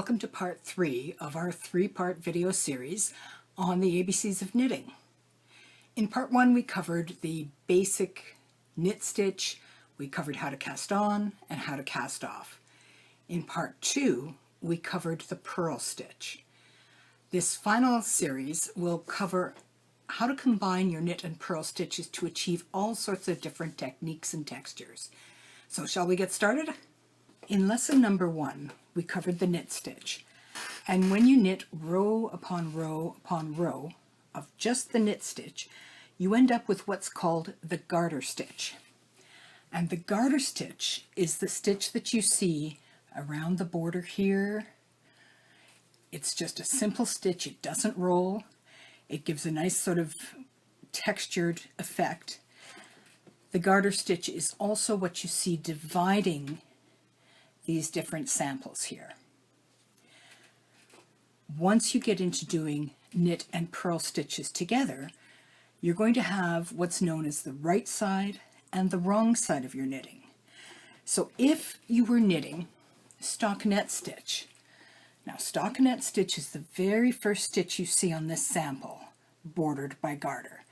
Welcome to part 3 of our 3-part video series on the ABCs of knitting. In part 1 we covered the basic knit stitch, we covered how to cast on and how to cast off. In part 2 we covered the purl stitch. This final series will cover how to combine your knit and purl stitches to achieve all sorts of different techniques and textures. So shall we get started? In lesson number 1, we covered the knit stitch. And when you knit row upon row upon row of just the knit stitch, you end up with what's called the garter stitch. And the garter stitch is the stitch that you see around the border here. It's just a simple stitch. It doesn't roll. It gives a nice sort of textured effect. The garter stitch is also what you see dividing these different samples here. Once you get into doing knit and purl stitches together, you're going to have what's known as the right side and the wrong side of your knitting. So if you were knitting stockinette stitch, now stockinette stitch is the very first stitch you see on this sample, bordered by garter.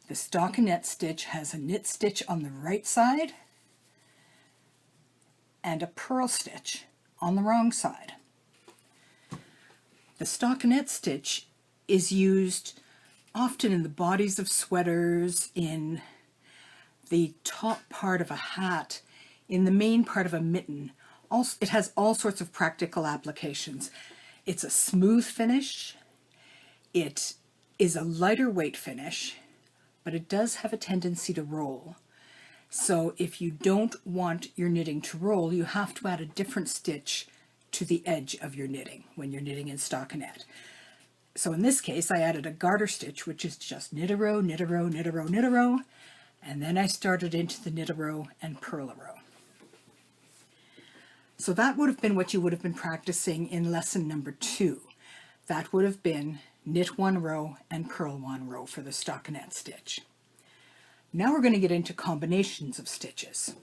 The stockinette stitch has a knit stitch on the right side and a purl stitch on the wrong side. The stockinette stitch is used often in the bodies of sweaters, in the top part of a hat, in the main part of a mitten. Also, it has all sorts of practical applications. It's a smooth finish, it is a lighter weight finish, but it does have a tendency to roll. So if you don't want your knitting to roll, you have to add a different stitch to the edge of your knitting when you're knitting in stockinette. So in this case, I added a garter stitch, which is just knit a row, knit a row, knit a row, knit a row, and then I started into the knit a row and purl a row. So that would have been what you would have been practicing in lesson number 2. That would have been knit one row and purl one row for the stockinette stitch. Now we're going to get into combinations of stitches.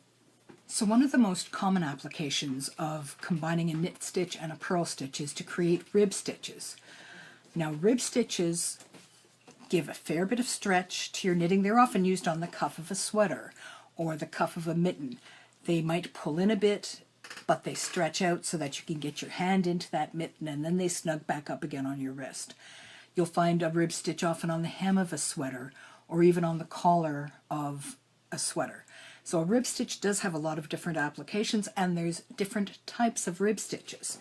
So one of the most common applications of combining a knit stitch and a purl stitch is to create rib stitches. Now rib stitches give a fair bit of stretch to your knitting. They're often used on the cuff of a sweater or the cuff of a mitten. They might pull in a bit, but they stretch out so that you can get your hand into that mitten, and then they snug back up again on your wrist. You'll find a rib stitch often on the hem of a sweater or even on the collar of a sweater. So a rib stitch does have a lot of different applications, and there's different types of rib stitches.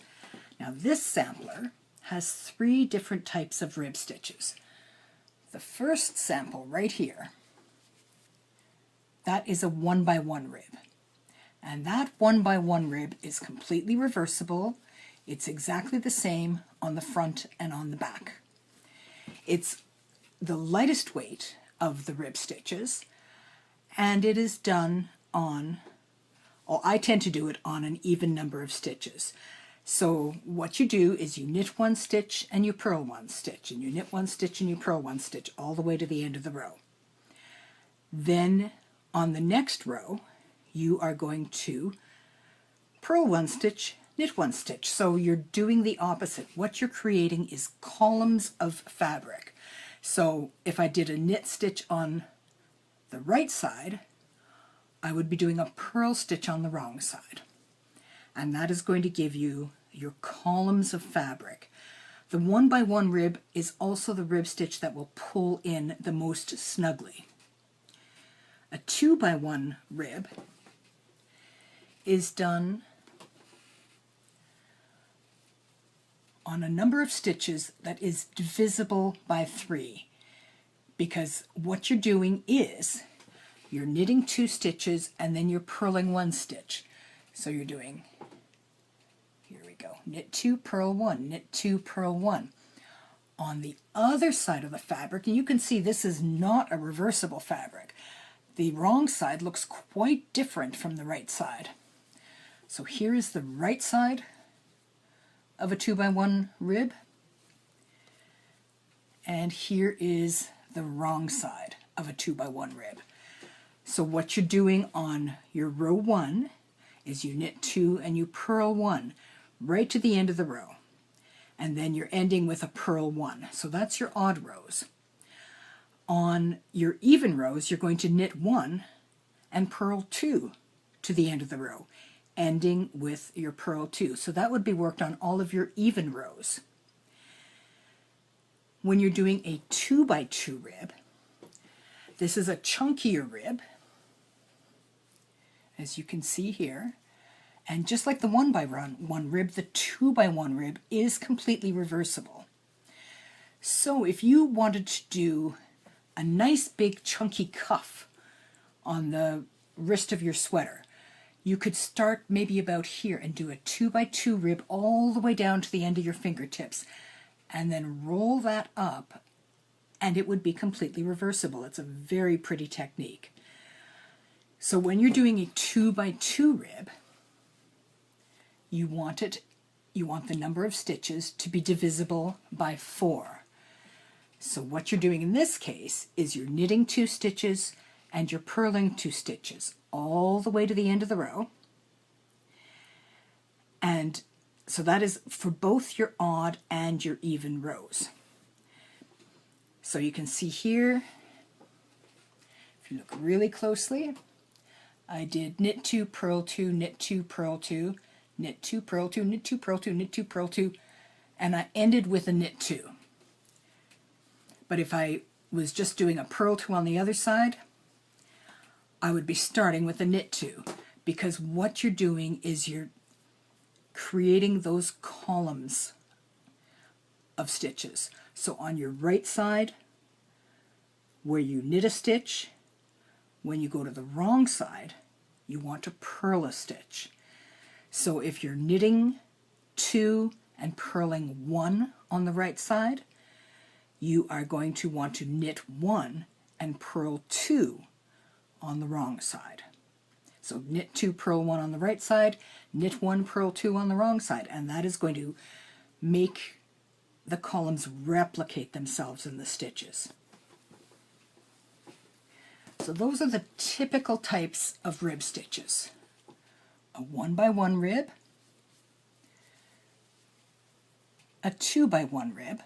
Now this sampler has 3 different types of rib stitches. The first sample right here, that is a 1x1 rib. And that 1x1 rib is completely reversible. It's exactly the same on the front and on the back. It's the lightest weight of the rib stitches, and it is done on, I tend to do it on an even number of stitches. So what you do is you knit one stitch and you purl one stitch, and you knit one stitch and you purl one stitch all the way to the end of the row. Then on the next row you are going to purl one stitch, knit one stitch. So you're doing the opposite. What you're creating is columns of fabric. So if I did a knit stitch on the right side, I would be doing a purl stitch on the wrong side. And that is going to give you your columns of fabric. The 1x1 rib is also the rib stitch that will pull in the most snugly. A 2x1 rib is done on a number of stitches that is divisible by 3, because what you're doing is you're knitting 2 stitches and then you're purling 1 stitch. So you're doing, here we go, knit 2, purl 1, knit 2, purl 1. On the other side of the fabric, and you can see this is not a reversible fabric, the wrong side looks quite different from the right side. So here is the right side of a 2x1 rib, and here is the wrong side of a 2x1 rib. So what you're doing on your row 1 is you knit 2 and you purl 1 right to the end of the row. and then you're ending with a purl 1. So that's your odd rows. On your even rows, you're going to knit 1 and purl 2 to the end of the row, ending with your purl 2. So that would be worked on all of your even rows. When you're doing a 2x2 rib, this is a chunkier rib, as you can see here. And just like the 1x1 rib, the 2x1 rib is completely reversible. So if you wanted to do a nice big chunky cuff on the wrist of your sweater, you could start maybe about here and do a 2x2 rib all the way down to the end of your fingertips, and then roll that up, and it would be completely reversible. It's a very pretty technique. So when you're doing a 2x2 rib, you want the number of stitches to be divisible by 4. So what you're doing in this case is you're knitting 2 stitches and you're purling 2 stitches all the way to the end of the row. And so that is for both your odd and your even rows. So you can see here, if you look really closely, I did knit 2, purl 2, knit 2, purl 2, knit 2, purl 2, knit 2, purl 2, knit 2, purl 2, and I ended with a knit 2. But if I was just doing a purl 2 on the other side, I would be starting with a knit 2, because what you're doing is you're creating those columns of stitches. So on your right side, where you knit a stitch, when you go to the wrong side, you want to purl a stitch. So if you're knitting 2 and purling 1 on the right side, you are going to want to knit 1 and purl 2 on the wrong side. So knit 2, purl 1 on the right side, knit 1, purl 2 on the wrong side, and that is going to make the columns replicate themselves in the stitches. So those are the typical types of rib stitches. A 1x1 rib, a 2x1 rib,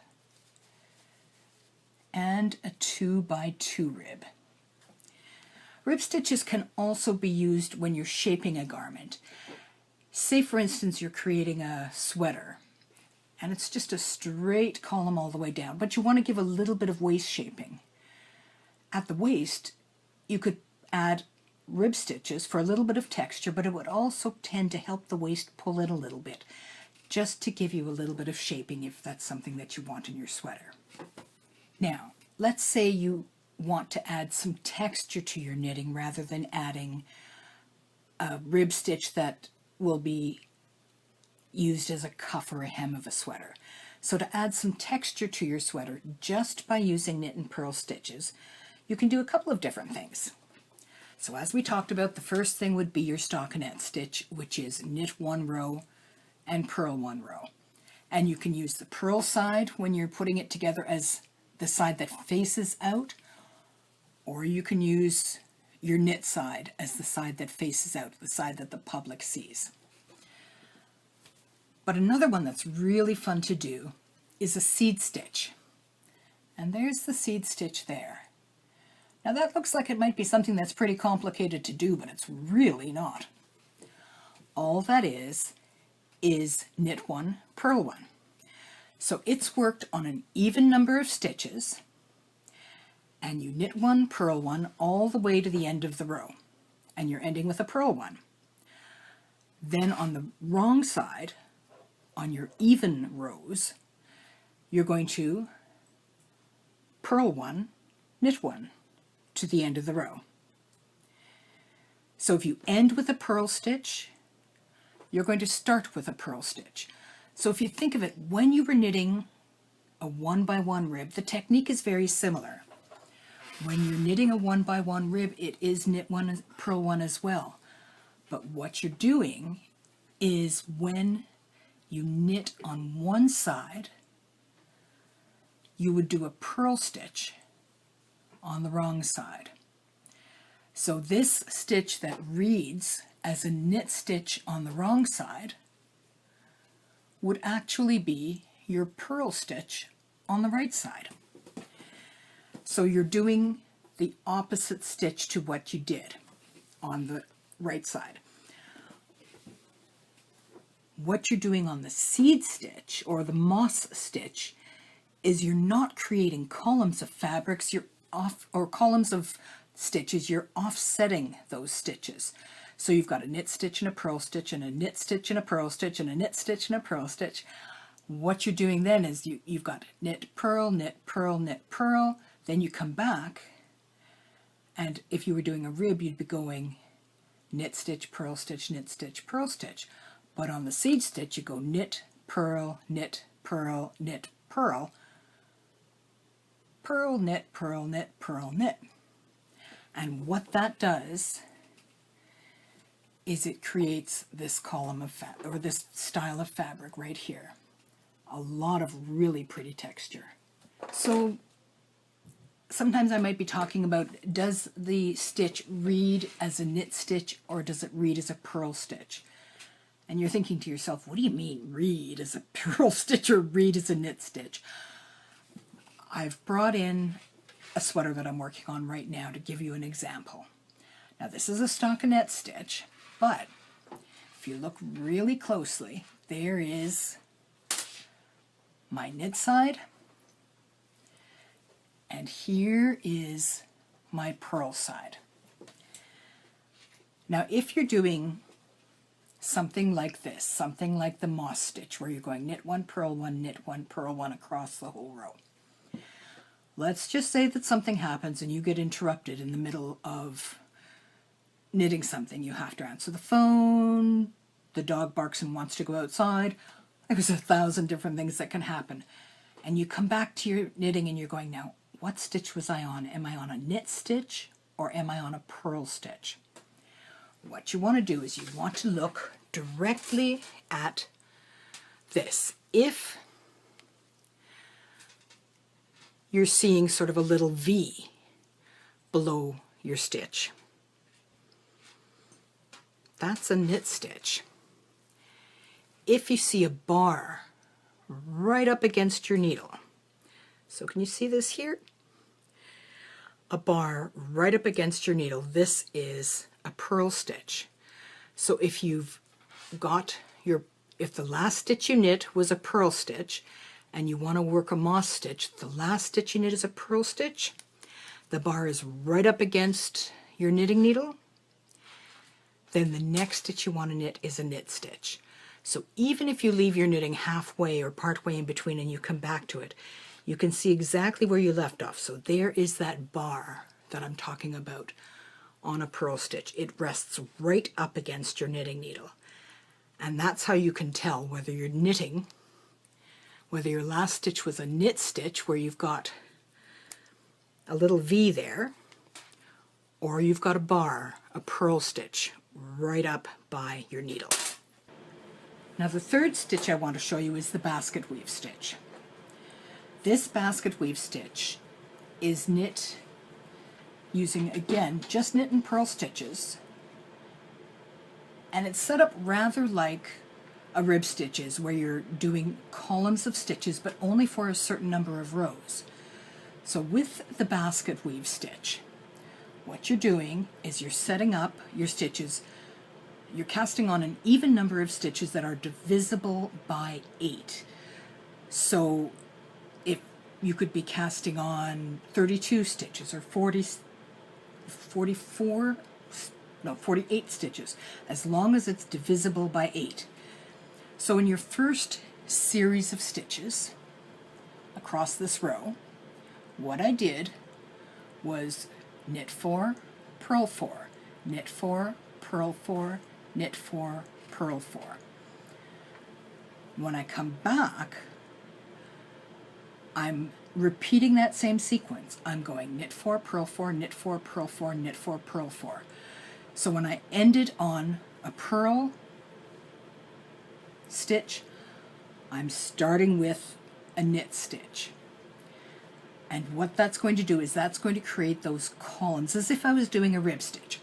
and a 2x2 rib. Rib stitches can also be used when you're shaping a garment. Say, for instance, you're creating a sweater, and it's just a straight column all the way down, but you want to give a little bit of waist shaping. At the waist, you could add rib stitches for a little bit of texture, but it would also tend to help the waist pull in a little bit, just to give you a little bit of shaping if that's something that you want in your sweater. Now, let's say you want to add some texture to your knitting rather than adding a rib stitch that will be used as a cuff or a hem of a sweater. So to add some texture to your sweater just by using knit and purl stitches, you can do a couple of different things. So as we talked about, the first thing would be your stockinette stitch, which is knit 1 row and purl 1 row. And you can use the purl side when you're putting it together as the side that faces out, or you can use your knit side as the side that faces out, the side that the public sees. But another one that's really fun to do is a seed stitch. And there's the seed stitch there. Now that looks like it might be something that's pretty complicated to do, but it's really not. All that is knit 1, purl 1. So it's worked on an even number of stitches, and you knit 1, purl 1 all the way to the end of the row, and you're ending with a purl 1. Then on the wrong side, on your even rows, you're going to purl 1, knit 1 to the end of the row. So if you end with a purl stitch, you're going to start with a purl stitch. So if you think of it, when you were knitting a 1x1 rib, the technique is very similar. When you're knitting a 1x1 rib, it is knit 1, purl 1 as well. But what you're doing is when you knit on one side, you would do a purl stitch on the wrong side. So this stitch that reads as a knit stitch on the wrong side would actually be your purl stitch on the right side. So you're doing the opposite stitch to what you did on the right side. What you're doing on the seed stitch or the moss stitch is you're not creating columns of fabrics, or columns of stitches, you're offsetting those stitches. So you've got a knit stitch and a purl stitch and a knit stitch and a purl stitch and a knit stitch and a purl stitch. What you're doing then is you've got knit, purl, knit, purl, knit, purl. Then you come back, and if you were doing a rib, you'd be going knit stitch, purl stitch, knit stitch, purl stitch. But on the seed stitch, you go knit, purl, knit, purl, knit, purl, purl, knit, purl, knit, purl, knit. And what that does is it creates this column of fabric, or this style of fabric right here. A lot of really pretty texture. So sometimes I might be talking about, does the stitch read as a knit stitch or does it read as a purl stitch? And you're thinking to yourself, what do you mean read as a purl stitch or read as a knit stitch? I've brought in a sweater that I'm working on right now to give you an example. Now this is a stockinette stitch, but if you look really closely, there is my knit side, and here is my purl side. Now if you're doing something like this, something like the moss stitch, where you're going knit one, purl one, knit one, purl one across the whole row. Let's just say that something happens and you get interrupted in the middle of knitting something. You have to answer the phone, the dog barks and wants to go outside. There's 1,000 different things that can happen. And you come back to your knitting and you're going, now, what stitch was I on? Am I on a knit stitch or am I on a purl stitch? What you want to do is you want to look directly at this. If you're seeing sort of a little V below your stitch, that's a knit stitch. If you see a bar right up against your needle, so can you see this here? A bar right up against your needle, this is a purl stitch. So if you've got if the last stitch you knit was a purl stitch and you want to work a moss stitch, the last stitch you knit is a purl stitch, the bar is right up against your knitting needle, then the next stitch you want to knit is a knit stitch. So even if you leave your knitting halfway or partway in between and you come back to it, you can see exactly where you left off. So there is that bar that I'm talking about on a purl stitch. It rests right up against your knitting needle. And that's how you can tell whether you're knitting, whether your last stitch was a knit stitch where you've got a little V there, or you've got a bar, a purl stitch, right up by your needle. Now the third stitch I want to show you is the basket weave stitch. This basket weave stitch is knit using, again, just knit and purl stitches, and it's set up rather like a rib stitch is, where you're doing columns of stitches but only for a certain number of rows. So with the basket weave stitch, what you're doing is you're setting up your stitches, you're casting on an even number of stitches that are divisible by 8. So if you could be casting on 32 stitches or 48 stitches, as long as it's divisible by 8. So in your first series of stitches across this row, what I did was knit 4, purl 4, knit 4, purl 4, knit 4, purl 4. When I come back, I'm repeating that same sequence. I'm going knit 4, purl 4, knit 4, purl 4, knit 4, purl 4. So when I ended on a purl stitch, I'm starting with a knit stitch. And what that's going to do is that's going to create those columns as if I was doing a rib stitch,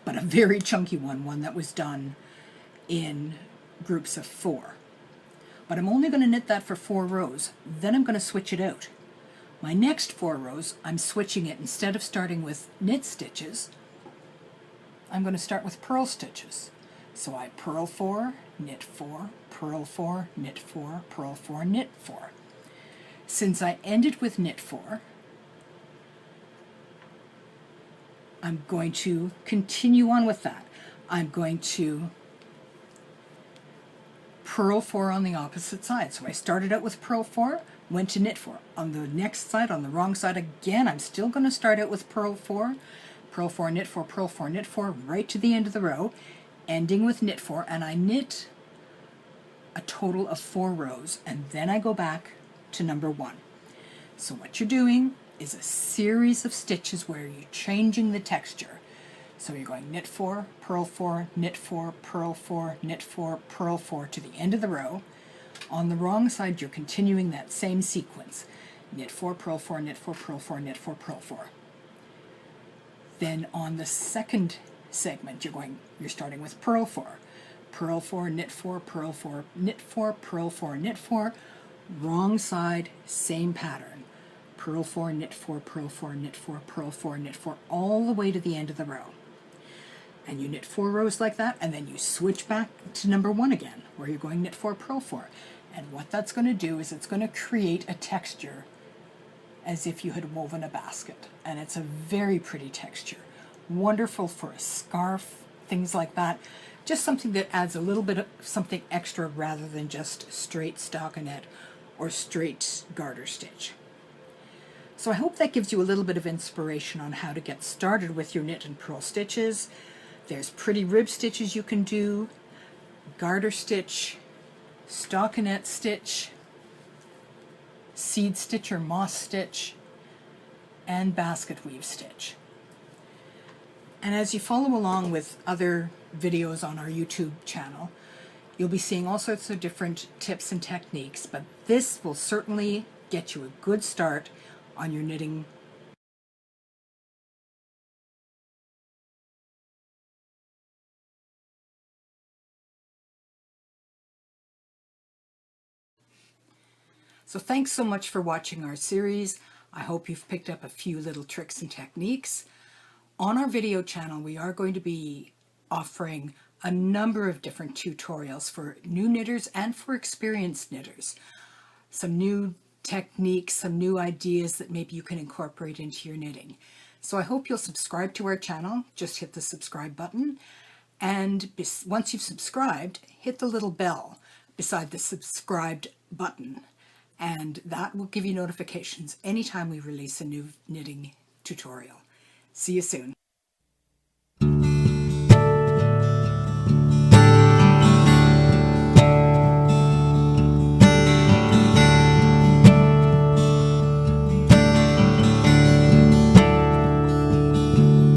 but a very chunky one that was done in groups of 4. but I'm only going to knit that for 4 rows. Then I'm going to switch it out. My next 4 rows, I'm switching it. Instead of starting with knit stitches, I'm going to start with purl stitches. So I purl 4, knit 4, purl 4, knit 4, purl 4, knit 4. Since I ended with knit 4, I'm going to continue on with that. I'm going to purl 4 on the opposite side. So I started out with purl 4, went to knit 4. On the next side, on the wrong side again, I'm still going to start out with purl 4, knit 4, purl 4, knit 4, right to the end of the row, ending with knit 4, and I knit a total of 4 rows, and then I go back to number 1. So what you're doing is a series of stitches where you're changing the texture. So you're going knit 4, purl 4, knit 4, purl 4, knit 4, purl 4 to the end of the row. On the wrong side, you're continuing that same sequence. Knit 4, purl 4, knit 4, purl 4, knit 4, purl 4. Then on the second segment, you're starting with purl 4, knit 4, purl 4, knit 4, purl 4, knit 4. Wrong side, same pattern. Purl 4, knit 4, purl 4, knit 4, purl 4, knit 4, all the way to the end of the row. And you knit 4 rows like that, and then you switch back to number 1 again, where you're going knit 4, purl 4. And what that's going to do is it's going to create a texture as if you had woven a basket. And it's a very pretty texture. Wonderful for a scarf, things like that. Just something that adds a little bit of something extra rather than just straight stockinette or straight garter stitch. So I hope that gives you a little bit of inspiration on how to get started with your knit and purl stitches. There's pretty rib stitches you can do, garter stitch, stockinette stitch, seed stitch or moss stitch, and basket weave stitch. And as you follow along with other videos on our YouTube channel, you'll be seeing all sorts of different tips and techniques, but this will certainly get you a good start on your knitting. So thanks so much for watching our series. I hope you've picked up a few little tricks and techniques. On our video channel, we are going to be offering a number of different tutorials for new knitters and for experienced knitters. Some new techniques, some new ideas that maybe you can incorporate into your knitting. So I hope you'll subscribe to our channel. Just hit the subscribe button. And once you've subscribed, hit the little bell beside the subscribed button. And that will give you notifications anytime we release a new knitting tutorial. See you soon.